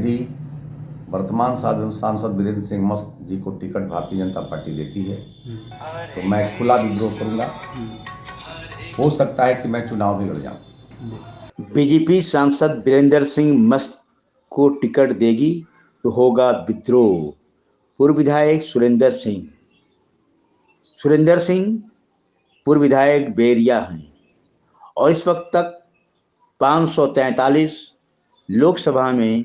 यदि वर्तमान सांसद वीरेंद्र सिंह मस्त जी को टिकट भारतीय जनता पार्टी देती है तो मैं खुला विद्रोह करूंगा। हो सकता है कि मैं चुनाव भी लड़ जाऊं। बीजेपी सांसद वीरेंद्र सिंह मस्त को टिकट देगी तो होगा विद्रोह। पूर्व विधायक सुरेंद्र सिंह पूर्व विधायक बैरिया हैं और इस वक्त तक 543 लोकसभा में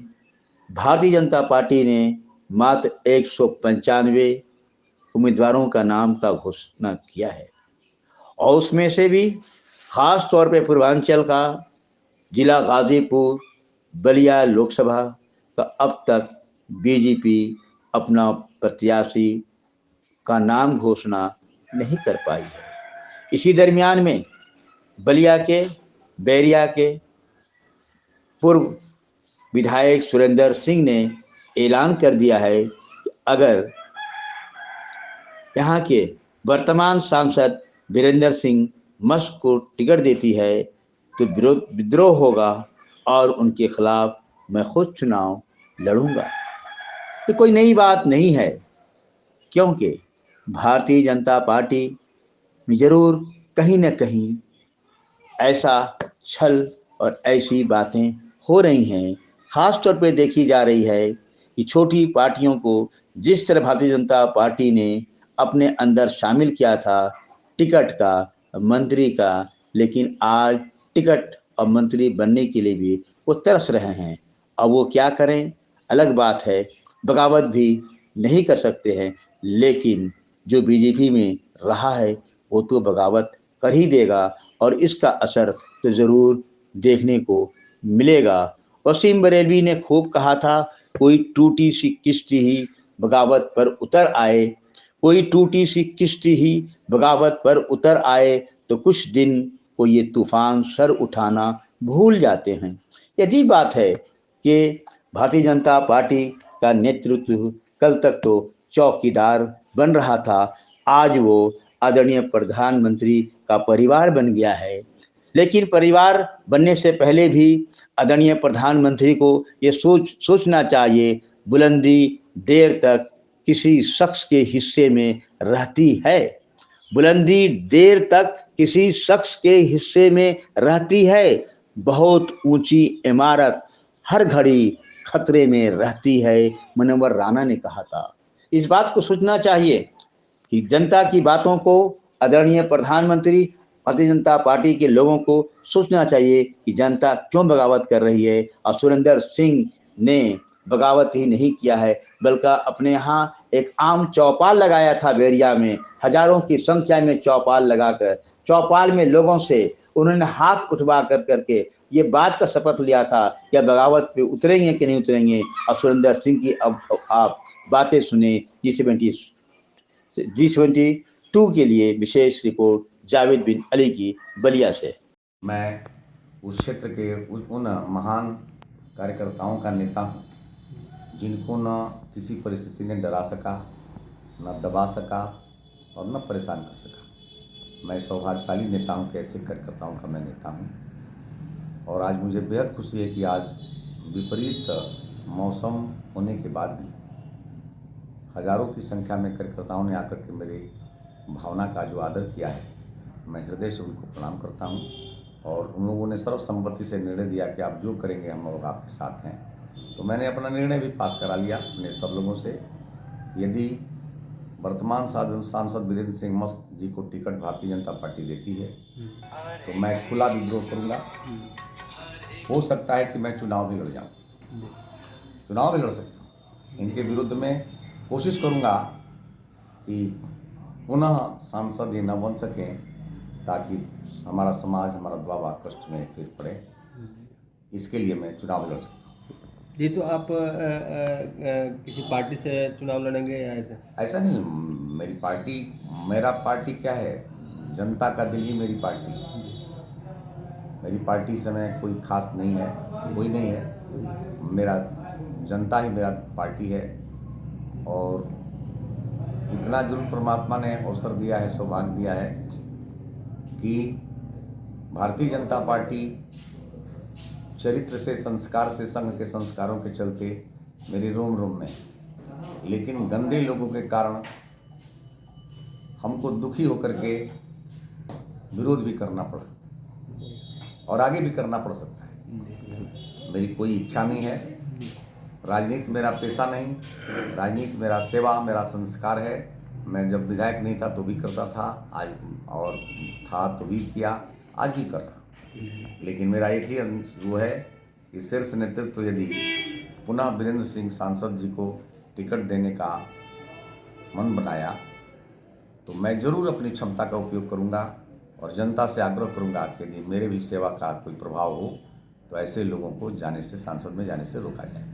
भारतीय जनता पार्टी ने मात्र 195 उम्मीदवारों का नाम का घोषणा किया है और उसमें से भी खास तौर पे पूर्वांचल का जिला गाजीपुर बलिया लोकसभा का अब तक बीजेपी अपना प्रत्याशी का नाम घोषणा नहीं कर पाई है। इसी दरमियान में बलिया के बैरिया के पूर्व विधायक सुरेंद्र सिंह ने ऐलान कर दिया है कि अगर यहाँ के वर्तमान सांसद वीरेंद्र सिंह मस्त को टिकट देती है तो विद्रोह होगा और उनके खिलाफ मैं खुद चुनाव लड़ूंगा। ये कोई नई बात नहीं है, क्योंकि भारतीय जनता पार्टी में जरूर कहीं न कहीं ऐसा छल और ऐसी बातें हो रही हैं। खास तौर पे देखी जा रही है कि छोटी पार्टियों को जिस तरह भारतीय जनता पार्टी ने अपने अंदर शामिल किया था टिकट का, मंत्री का, लेकिन आज टिकट और मंत्री बनने के लिए भी वो तरस रहे हैं। अब वो क्या करें अलग बात है, बगावत भी नहीं कर सकते हैं, लेकिन जो बीजेपी में रहा है वो तो बगावत कर ही देगा और इसका असर तो ज़रूर देखने को मिलेगा। वसीम बरेलवी ने खूब कहा था, कोई टूटी सी किश्ती ही बगावत पर उतर आए, कोई टूटी सी किश्ती ही बगावत पर उतर आए तो कुछ दिन को ये तूफान सर उठाना भूल जाते हैं। यही बात है कि भारतीय जनता पार्टी का नेतृत्व कल तक तो चौकीदार बन रहा था, आज वो आदरणीय प्रधानमंत्री का परिवार बन गया है। लेकिन परिवार बनने से पहले भी आदरणीय प्रधानमंत्री को ये सोचना चाहिए, बुलंदी देर तक किसी शख्स के हिस्से में रहती है, बुलंदी देर तक किसी शख्स के हिस्से में रहती है, बहुत ऊंची इमारत हर घड़ी खतरे में रहती है, मुनव्वर राणा ने कहा था। इस बात को सोचना चाहिए कि जनता की बातों को आदरणीय प्रधानमंत्री भारतीय जनता पार्टी के लोगों को सोचना चाहिए कि जनता क्यों बगावत कर रही है। और सुरेंद्र सिंह ने बगावत ही नहीं किया है बल्कि अपने यहाँ एक आम चौपाल लगाया था बैरिया में, हजारों की संख्या में चौपाल लगाकर चौपाल में लोगों से उन्होंने हाथ उठवा कर करके ये बात का शपथ लिया था कि बगावत पे उतरेंगे कि नहीं उतरेंगे। और सुरेंद्र सिंह की अब आप बातें सुने। G72 के लिए विशेष रिपोर्ट जावेद बिन अली की बलिया से। मैं उस क्षेत्र के उन महान कार्यकर्ताओं का नेता हूँ जिनको न किसी परिस्थिति ने डरा सका, न दबा सका और न परेशान कर सका। मैं सौभाग्यशाली नेता हूँ कि ऐसे कार्यकर्ताओं का मैं नेता हूँ। और आज मुझे बेहद खुशी है कि आज विपरीत मौसम होने के बाद भी हजारों की संख्या में कार्यकर्ताओं ने आकर के मेरे भावना का जो आदर किया है, मैं हृदय से उनको प्रणाम करता हूँ। और उन लोगों ने सर्वसम्मति से निर्णय दिया कि आप जो करेंगे हम लोग आपके साथ हैं। तो मैंने अपना निर्णय भी पास करा लिया अपने सब लोगों से। यदि वर्तमान सांसद वीरेंद्र सिंह मस्त जी को टिकट भारतीय जनता पार्टी देती है तो मैं खुला विद्रोह करूंगा। हो सकता है कि मैं चुनाव भी लड़ जाऊं, चुनाव भी लड़ सकता हूँ। इनके विरुद्ध में कोशिश करूंगा कि पुनः सांसद ये न बन सकें, ताकि हमारा समाज, हमारा द्वाबा कष्ट में फिर पड़े। इसके लिए मैं चुनाव लड़ सकता हूँ। जी, तो आप किसी पार्टी से चुनाव लड़ेंगे या ऐसा नहीं। मेरा पार्टी क्या है, जनता का दिल ही मेरी पार्टी है। मेरी पार्टी समय कोई खास नहीं है, कोई नहीं है। मेरा जनता ही मेरा पार्टी है। और इतना जरूर परमात्मा ने अवसर दिया है, सौभाग्य दिया है कि भारतीय जनता पार्टी चरित्र से, संस्कार से, संघ के संस्कारों के चलते मेरी रोम रोम में, लेकिन गंदे लोगों के कारण हमको दुखी होकर के विरोध भी करना पड़ा और आगे भी करना पड़ सकता है। मेरी कोई इच्छा नहीं है, राजनीति मेरा पेशा नहीं, राजनीति मेरा सेवा, मेरा संस्कार है। मैं जब विधायक नहीं था तो भी करता था, आज और था तो भी किया, आज भी कर रहा हूँ। लेकिन मेरा एक ही वो है कि शीर्ष नेतृत्व यदि पुनः वीरेंद्र सिंह सांसद जी को टिकट देने का मन बनाया तो मैं जरूर अपनी क्षमता का उपयोग करूंगा और जनता से आग्रह करूंगा कि यदि मेरे भी सेवा का कोई प्रभाव हो तो ऐसे लोगों को जाने से, सांसद में जाने से रोका जाए।